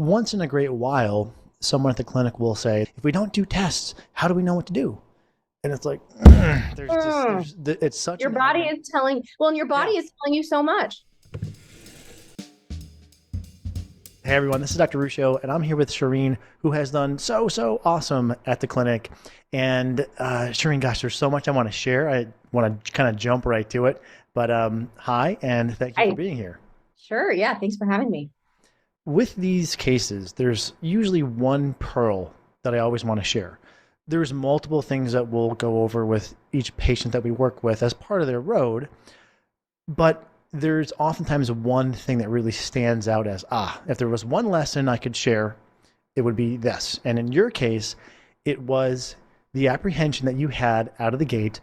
once in a great while, someone at the clinic will say, if we don't do tests, how do we know what to do? And it's like, it's such Your an body advent. is telling, well, and your body Yeah. is telling you so much. Hey everyone, this is Dr. Ruscio, and I'm here with Shireen, who has done so awesome at the clinic. And Shireen, gosh, there's so much I want to share. I want to kind of jump right to it. But hi, and thank you for being here. Sure. Yeah. Thanks for having me. With these cases, there's usually one pearl that I always want to share. There's multiple things that we'll go over with each patient that we work with as part of their road, but there's oftentimes one thing that really stands out as, if there was one lesson I could share, it would be this. And in your case, it was the apprehension that you had out of the gate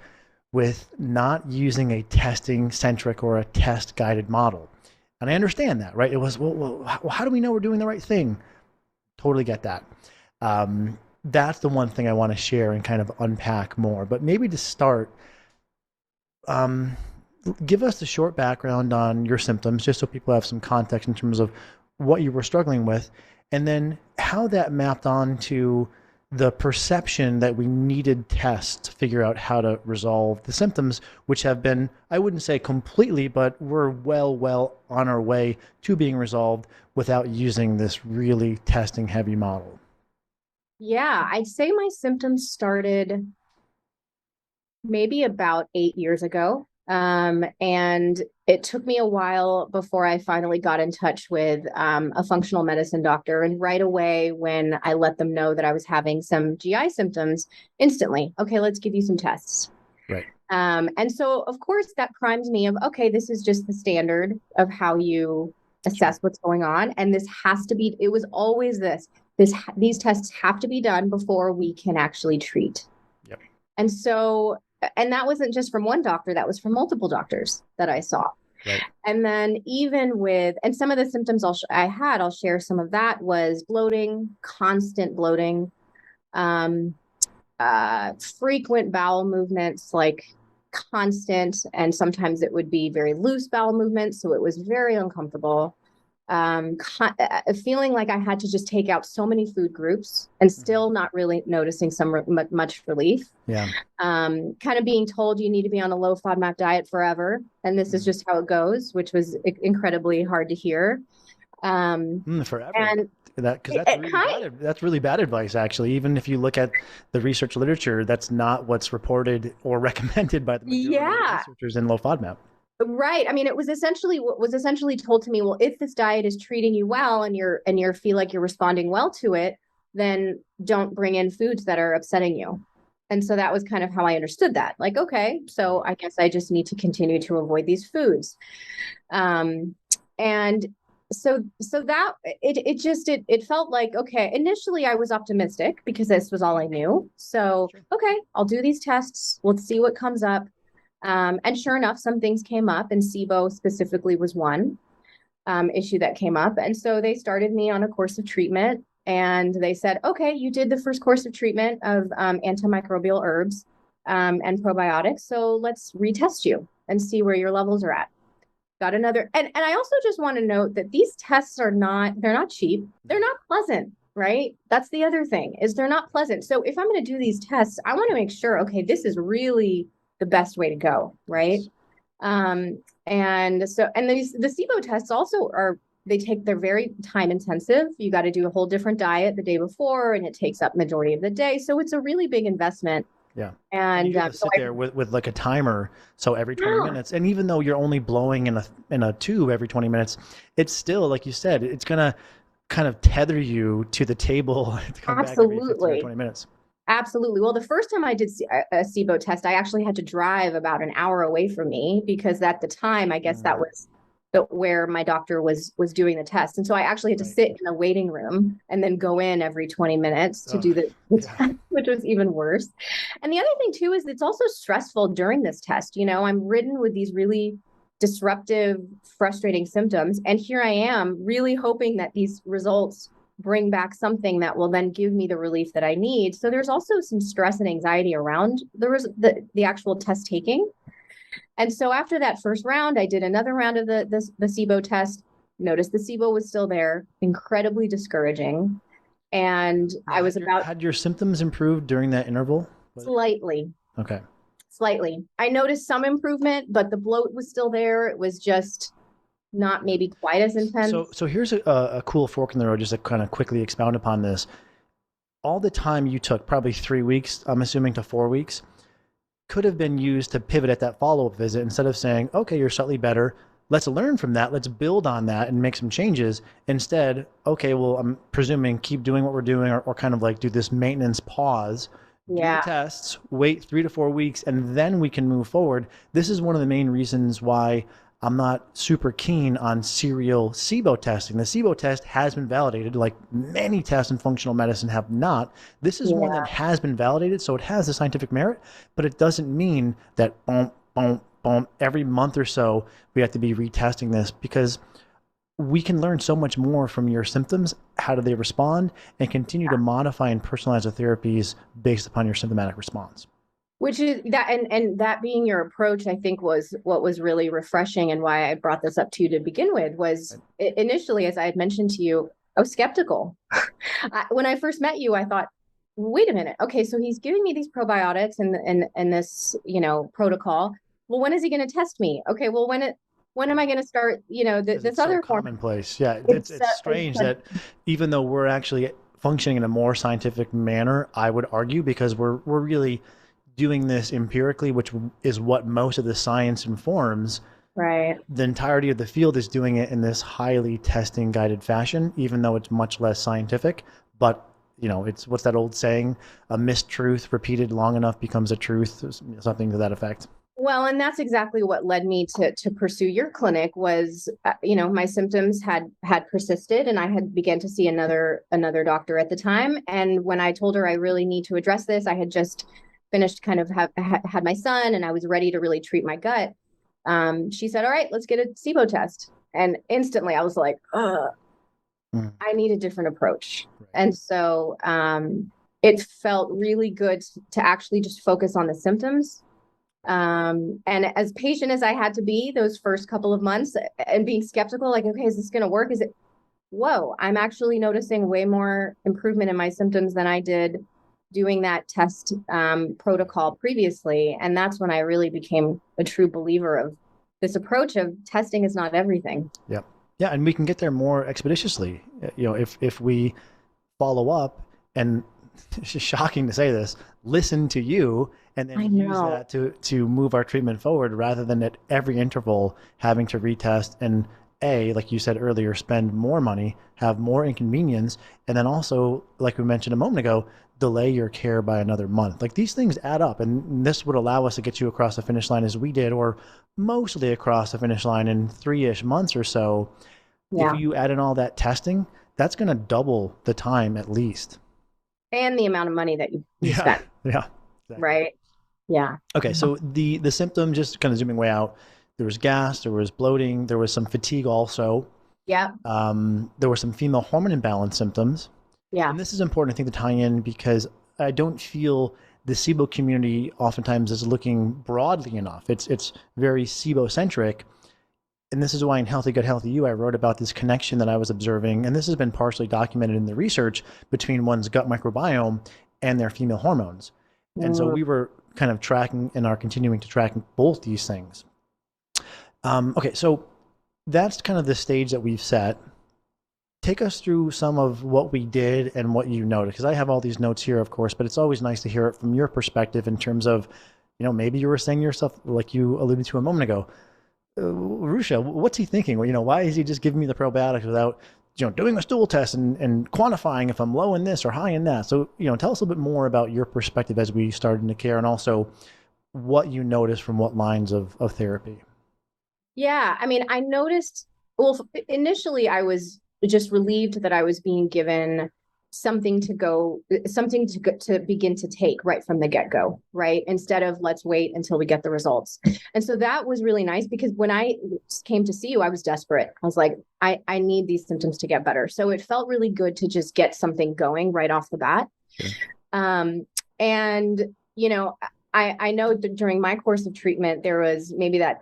with not using a testing centric or a test guided model. And I understand that, right? It was, well, how do we know we're doing the right thing? Totally get that. That's the one thing I want to share and kind of unpack more. But maybe to start, give us the short background on your symptoms, just so people have some context in terms of what you were struggling with, and then how that mapped on to the perception that we needed tests to figure out how to resolve the symptoms, which have been, I wouldn't say completely, but we're well on our way to being resolved without using this really testing heavy model. Yeah. I'd say my symptoms started maybe about 8 years ago. And it took me a while before I finally got in touch with a functional medicine doctor. And right away, when I let them know that I was having some GI symptoms, instantly, okay, let's give you some tests. Right. And so, of course, that primed me of, okay, this is just the standard of how you assess what's going on. And this has to be, it was always these tests have to be done before we can actually treat. Yep. And so, and that wasn't just from one doctor, that was from multiple doctors that I saw. Right. And then even with, and some of the symptoms I'll share some of that was bloating, constant bloating, frequent bowel movements, like constant, and sometimes it would be very loose bowel movements. So it was very uncomfortable. Feeling like I had to just take out so many food groups and still not really noticing much relief. Yeah. Kind of being told you need to be on a low FODMAP diet forever. And this is just how it goes, which was incredibly hard to hear. Forever. And that's really bad advice, actually. Even if you look at the research literature, that's not what's reported or recommended by the majority of researchers in low FODMAP. Right. I mean, it was essentially told to me, well, if this diet is treating you well and you feel like you're responding well to it, then don't bring in foods that are upsetting you. And so that was kind of how I understood that. Like, okay, so I guess I just need to continue to avoid these foods. And so that it felt like, okay, initially I was optimistic because this was all I knew. So, okay, I'll do these tests. Let's see what comes up. And sure enough, some things came up, and SIBO specifically was one issue that came up. And so they started me on a course of treatment, and they said, okay, you did the first course of treatment of antimicrobial herbs and probiotics. So let's retest you and see where your levels are at. Got another. And I also just want to note that these tests they're not cheap. They're not pleasant. Right. That's the other thing, is they're not pleasant. So if I'm going to do these tests, I want to make sure, okay, this is really the best way to go. Right. And the SIBO tests also they're very time intensive. You got to do a whole different diet the day before, and it takes up majority of the day. So it's a really big investment. Yeah. And you have to sit there with like a timer. So every 20 minutes, and even though you're only blowing in a tube every 20 minutes, it's still, like you said, it's going to kind of tether you to the table to come back every 15 or 20 minutes. Absolutely. Well, the first time I did a SIBO test, I actually had to drive about an hour away from me, because at the time, I guess that was where my doctor was doing the test. And so I actually had to sit in a waiting room and then go in every 20 minutes to do the test, which was even worse. And the other thing too, is it's also stressful during this test. You know, I'm ridden with these really disruptive, frustrating symptoms. And here I am really hoping that these results bring back something that will then give me the relief that I need. So there's also some stress and anxiety around the actual test taking. And so after that first round, I did another round of the SIBO test. noticed the SIBO was still there, incredibly discouraging. And I was Had your symptoms improved during that interval? Slightly. Okay. Slightly. I noticed some improvement, but the bloat was still there. It was just not maybe quite as intense. So here's a cool fork in the road, just to kind of quickly expound upon this. All the time you took, probably 3 weeks, I'm assuming, to 4 weeks, could have been used to pivot at that follow-up visit. Instead of saying, okay, you're slightly better, let's learn from that, let's build on that and make some changes. Instead, okay, well, I'm presuming keep doing what we're doing, or kind of like do this maintenance pause, do the tests, wait 3 to 4 weeks, and then we can move forward. This is one of the main reasons why I'm not super keen on serial SIBO testing. The SIBO test has been validated, like many tests in functional medicine have not. This is one that has been validated, so it has the scientific merit, but it doesn't mean that every month or so we have to be retesting this, because we can learn so much more from your symptoms, how do they respond, and continue to modify and personalize the therapies based upon your symptomatic response. Which is that, and that being your approach, I think, was what was really refreshing, and why I brought this up to you to begin with. Was initially, as I had mentioned to you, I was skeptical. When I first met you, I thought, wait a minute, okay, so he's giving me these probiotics and this, protocol. Well, when is he going to test me? Okay, well, when am I going to start, this other commonplace? Yeah, it's strange that even though we're actually functioning in a more scientific manner, I would argue, because we're really doing this empirically, which is what most of the science informs. Right. The entirety of the field is doing it in this highly testing guided fashion, even though it's much less scientific. But it's, what's that old saying? A mistruth repeated long enough becomes a truth, something to that effect. Well, and that's exactly what led me to pursue your clinic. Was, my symptoms had persisted, and I had begun to see another doctor at the time. And when I told her I really need to address this, I had just finished kind of had my son, and I was ready to really treat my gut. She said, all right, let's get a SIBO test. And instantly I was like, I need a different approach. Right. And so it felt really good to actually just focus on the symptoms. And as patient as I had to be those first couple of months, and being skeptical, like, okay, is this going to work? Whoa, I'm actually noticing way more improvement in my symptoms than I did doing that test protocol previously. And that's when I really became a true believer of this approach of testing is not everything. Yep. Yeah. And we can get there more expeditiously. If we follow up, and it's just shocking to say this, listen to you, and then use that to move our treatment forward, rather than at every interval having to retest and, like you said earlier, spend more money, have more inconvenience, and then also, like we mentioned a moment ago, delay your care by another month. Like, these things add up, and this would allow us to get you across the finish line as we did, or mostly across the finish line in 3-ish months or so. Yeah. If you add in all that testing, that's going to double the time at least. And the amount of money that you spent. Yeah. Exactly. Right. Yeah. Okay. So the symptom, just kind of zooming way out, there was gas, there was bloating, there was some fatigue also. Yeah. There were some female hormone imbalance symptoms. Yeah. And this is important, I think, to tie in, because I don't feel the SIBO community oftentimes is looking broadly enough. It's very SIBO centric. And this is why in Healthy Gut, Healthy You, I wrote about this connection that I was observing. And this has been partially documented in the research between one's gut microbiome and their female hormones. And so we were kind of tracking and are continuing to track both these things. Okay, so that's kind of the stage that we've set. Take us through some of what we did and what you noted, because I have all these notes here, of course, but it's always nice to hear it from your perspective in terms of, maybe you were saying yourself, like you alluded to a moment ago, Ruscio, what's he thinking? Why is he just giving me the probiotics without, doing a stool test and quantifying if I'm low in this or high in that? So, tell us a bit more about your perspective as we started into care, and also what you noticed from what lines of therapy. Yeah. I mean, I noticed, well, initially I was just relieved that I was being given something to begin to take right from the get-go, right? Instead of let's wait until we get the results. And so that was really nice, because when I came to see you, I was desperate. I was like, I need these symptoms to get better. So it felt really good to just get something going right off the bat. Sure. And, I know that during my course of treatment, there was maybe that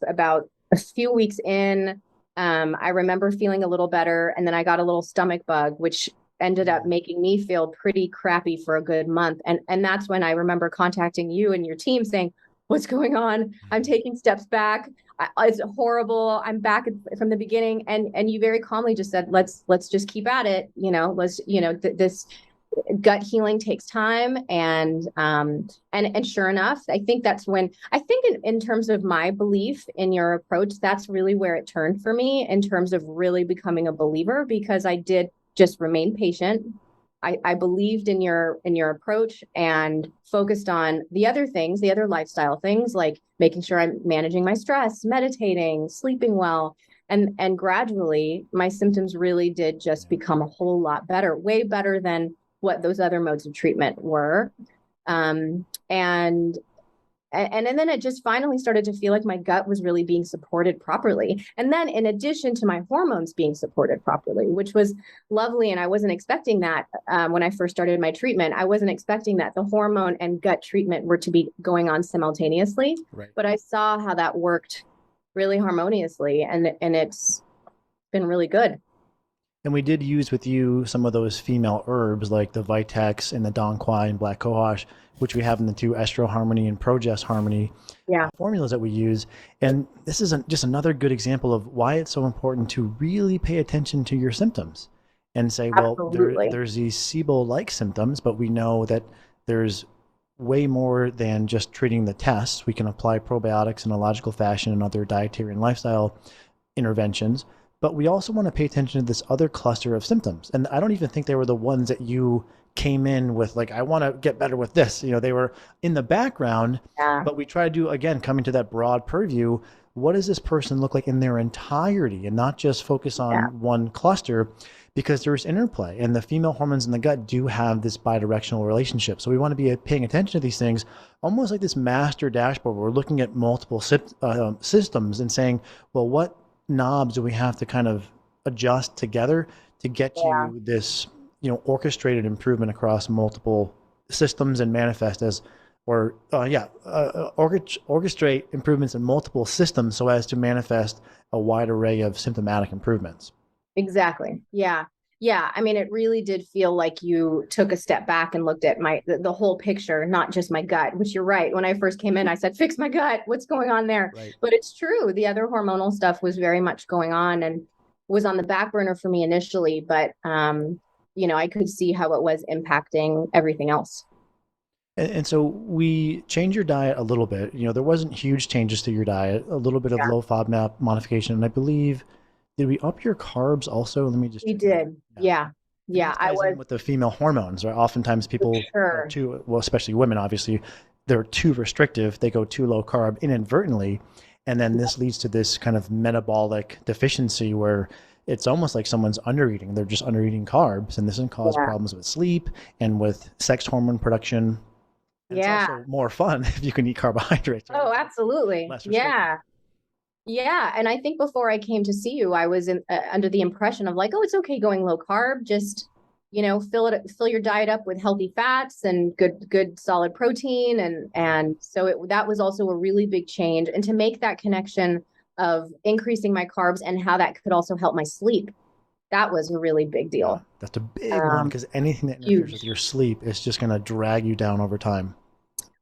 about a few weeks in, I remember feeling a little better, and then I got a little stomach bug, which ended up making me feel pretty crappy for a good month. And that's when I remember contacting you and your team saying, "What's going on? I'm taking steps back. It's horrible. I'm back from the beginning." And you very calmly just said, "Let's just keep at it. This gut healing takes time." And sure enough, I think that's when I think in terms of my belief in your approach, that's really where it turned for me in terms of really becoming a believer, because I did just remain patient. I believed in your approach and focused on the other things, the other lifestyle things, like making sure I'm managing my stress, meditating, sleeping well. And gradually my symptoms really did just become a whole lot better, way better than what those other modes of treatment were. And then it just finally started to feel like my gut was really being supported properly. And then in addition to my hormones being supported properly, which was lovely. And I wasn't expecting that when I first started my treatment. I wasn't expecting that the hormone and gut treatment were to be going on simultaneously. Right. But I saw how that worked really harmoniously, and it's been really good. And we did use with you some of those female herbs like the Vitex and the Dong Quai and Black Cohosh, which we have in the two Estro Harmony and Progest Harmony formulas that we use. And this is just another good example of why it's so important to really pay attention to your symptoms and say, well, there's these SIBO-like symptoms, but we know that there's way more than just treating the tests. We can apply probiotics in a logical fashion and other dietary and lifestyle interventions. But we also want to pay attention to this other cluster of symptoms. And I don't even think they were the ones that you came in with, like, I want to get better with this. They were in the background, but we try to do, again, coming to that broad purview, what does this person look like in their entirety and not just focus on one cluster, because there's interplay. And the female hormones in the gut do have this bidirectional relationship. So we want to be paying attention to these things, almost like this master dashboard where we're looking at multiple systems and saying, well, what knobs do we have to kind of adjust together to get you this, orchestrated improvement across multiple systems and manifest as, orchestrate improvements in multiple systems so as to manifest a wide array of symptomatic improvements. Exactly. Yeah. Yeah. I mean, it really did feel like you took a step back and looked at the whole picture, not just my gut, which you're right. When I first came in, I said, fix my gut. What's going on there? Right. But it's true. The other hormonal stuff was very much going on and was on the back burner for me initially, but, I could see how it was impacting everything else. And so we changed your diet a little bit. There wasn't huge changes to your diet, a little bit of low FODMAP modification. And I believe, did we up your carbs also? Let me just. We did. Yeah. I was with the female hormones, right? Oftentimes people are too, well, especially women, obviously, they're too restrictive. They go too low carb inadvertently. And then this leads to this kind of metabolic deficiency where it's almost like someone's undereating. They're just undereating carbs, and this can cause problems with sleep and with sex hormone production. And it's also more fun if you can eat carbohydrates. Right? Oh, absolutely. Yeah. Yeah. And I think before I came to see you, I was under the impression of like, oh, it's okay going low carb. Just, fill your diet up with healthy fats and good solid protein. And so that was also a really big change. And to make that connection of increasing my carbs and how that could also help my sleep, that was a really big deal. Yeah, that's a big one, because anything that interferes with your sleep is just going to drag you down over time.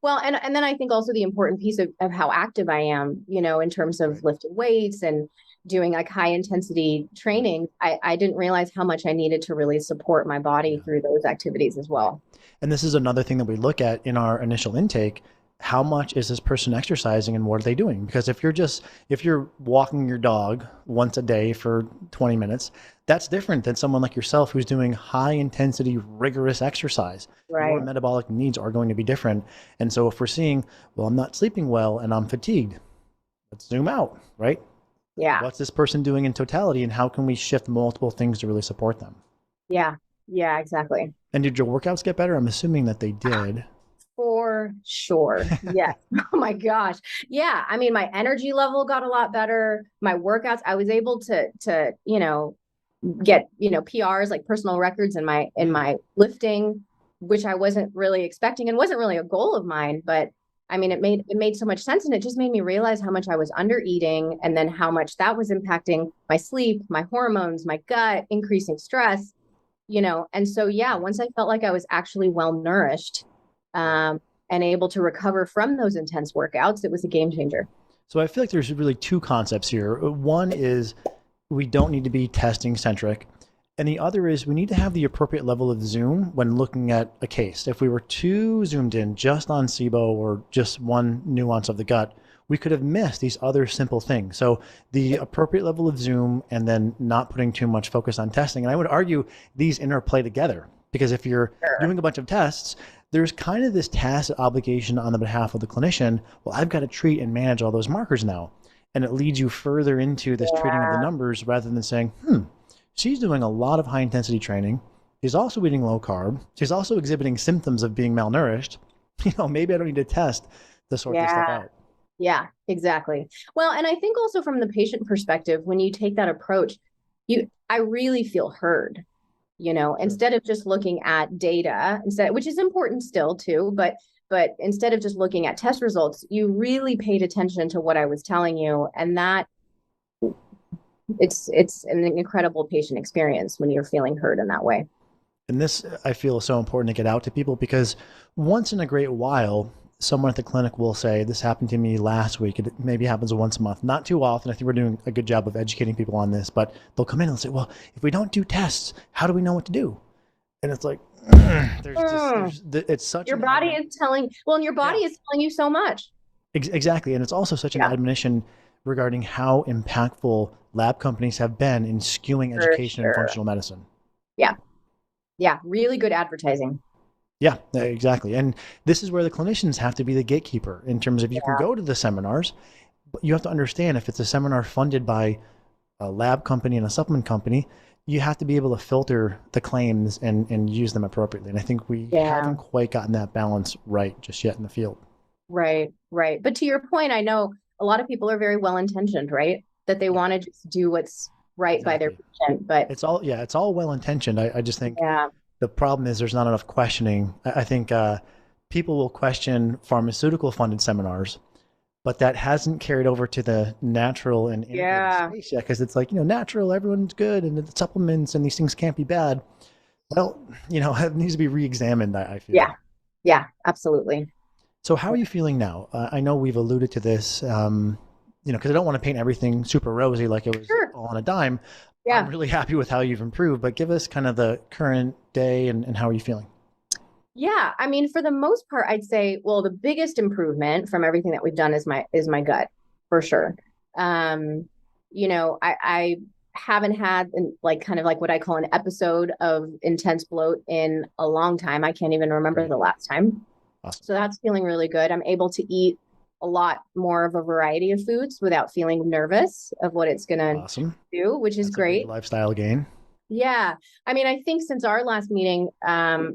Well, and then I think also the important piece of how active I am, in terms of lifting weights and doing like high intensity training. I didn't realize how much I needed to really support my body through those activities as well. And this is another thing that we look at in our initial intake. How much is this person exercising and what are they doing? Because if you're walking your dog once a day for 20 minutes, that's different than someone like yourself who's doing high intensity, rigorous exercise. Right. Your metabolic needs are going to be different. And so if we're seeing, well, I'm not sleeping well and I'm fatigued, let's zoom out, right? Yeah. What's this person doing in totality and how can we shift multiple things to really support them? Yeah. Yeah, exactly. And did your workouts get better? I'm assuming that they did. For sure. Yes. Oh my gosh. Yeah. I mean, my energy level got a lot better. My workouts, I was able to, get, PRs, like personal records in my lifting, which I wasn't really expecting and wasn't really a goal of mine, but I mean, it made so much sense, and it just made me realize how much I was under eating, and then how much that was impacting my sleep, my hormones, my gut, increasing stress, And so, yeah, once I felt like I was actually well nourished, and able to recover from those intense workouts, it was a game changer. So I feel like there's really two concepts here. One is we don't need to be testing centric. And the other is we need to have the appropriate level of zoom when looking at a case. If we were too zoomed in just on SIBO or just one nuance of the gut, we could have missed these other simple things. So the appropriate level of zoom and then not putting too much focus on testing. And I would argue these interplay together, because if you're doing a bunch of tests, there's kind of this tacit obligation on the behalf of the clinician. Well, I've got to treat and manage all those markers now. And it leads you further into this treating of the numbers rather than saying, she's doing a lot of high intensity training. She's also eating low carb. She's also exhibiting symptoms of being malnourished. Maybe I don't need to test to sort this stuff out. Yeah, exactly. Well, and I think also from the patient perspective, when you take that approach, I really feel heard, instead of just looking at data, which is important still too, but instead of just looking at test results, you really paid attention to what I was telling you. And that it's an incredible patient experience when you're feeling heard in that way. And this, I feel, is so important to get out to people, because once in a great while, someone at the clinic will say, this happened to me last week. It maybe happens once a month, not too often. I think we're doing a good job of educating people on this, but they'll come in and say, well, if we don't do tests, how do we know what to do? And it's like, it's such your body is telling, and your body is telling you so much. Exactly. And it's also such an admonition regarding how impactful lab companies have been in skewing education and functional medicine. Yeah. Yeah. Really good advertising. Yeah, exactly. And this is where the clinicians have to be the gatekeeper in terms of you can go to the seminars, but you have to understand if it's a seminar funded by a lab company and a supplement company, you have to be able to filter the claims and use them appropriately. And I think we haven't quite gotten that balance right just yet in the field. Right, right. But to your point, I know a lot of people are very well-intentioned, right? That they want to just do what's right by their patient, but it's all well-intentioned. I just think the problem is there's not enough questioning. I think people will question pharmaceutical funded seminars, but that hasn't carried over to the natural and integrative space yet, because it's like, natural, everyone's good, and the supplements and these things can't be bad. Well, it needs to be re-examined, I feel. Yeah, absolutely. So how are you feeling now? I know we've alluded to this, because I don't want to paint everything super rosy like it was all on a dime. I'm really happy with how you've improved, but give us kind of the current day and how are you feeling? Yeah, I mean, for the most part, I'd say, well, the biggest improvement from everything that we've done is my gut, for sure. I haven't had kind of like what I call an episode of intense bloat in a long time. I can't even remember the last time. Awesome. So that's feeling really good. I'm able to eat a lot more of a variety of foods without feeling nervous of what it's going to do, which is great. Lifestyle gain. Yeah. I mean, I think since our last meeting, I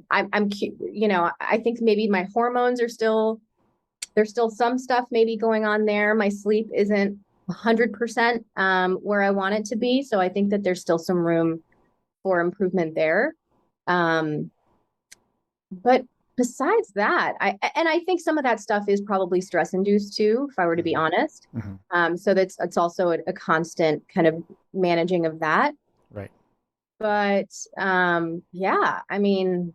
think maybe my hormones there's still some stuff maybe going on there. My sleep isn't 100% where I want it to be. So I think that there's still some room for improvement there. But besides that, I think some of that stuff is probably stress induced too, if I were to be honest. So it's also a constant kind of managing of that. Right. But I mean,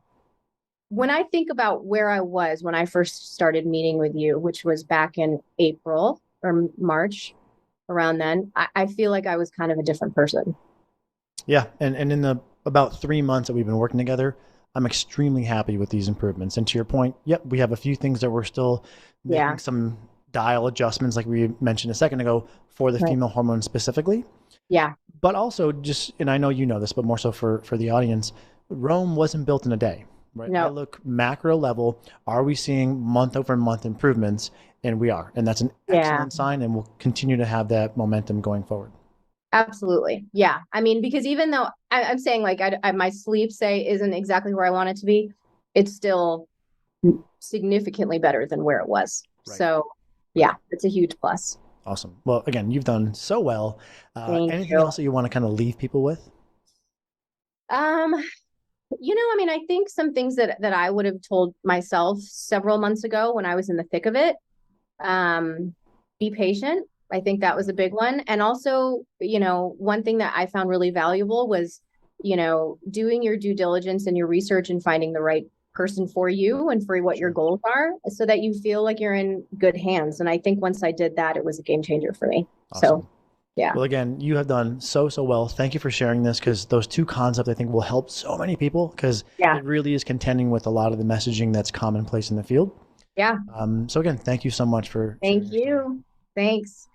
when I think about where I was when I first started meeting with you, which was back in April or March, around then, I feel like I was kind of a different person. Yeah. And in the about 3 months that we've been working together, I'm extremely happy with these improvements. And to your point, we have a few things that we're still making some dial adjustments, like we mentioned a second ago, for the female hormone specifically. Yeah. But also just, and I know you know this, but more so for the audience, Rome wasn't built in a day, right? No. I look macro level. Are we seeing month over month improvements? And we are. And that's an excellent sign. And we'll continue to have that momentum going forward. Absolutely. Yeah. I mean, because even though I'm saying like my sleep isn't exactly where I want it to be, it's still significantly better than where it was. Right. So yeah, it's a huge plus. Awesome. Well, again, you've done so well. Anything else that you want to kind of leave people with? I mean, I think some things that I would have told myself several months ago when I was in the thick of it Be patient. I think that was a big one. And also, one thing that I found really valuable was, doing your due diligence and your research and finding the right person for you and for what your goals are so that you feel like you're in good hands. And I think once I did that, it was a game changer for me. Awesome. So, yeah. Well, again, you have done so well. Thank you for sharing this, because those two concepts I think will help so many people, because it really is contending with a lot of the messaging that's commonplace in the field. Yeah. So again, thank you so much for Thank you. Thanks.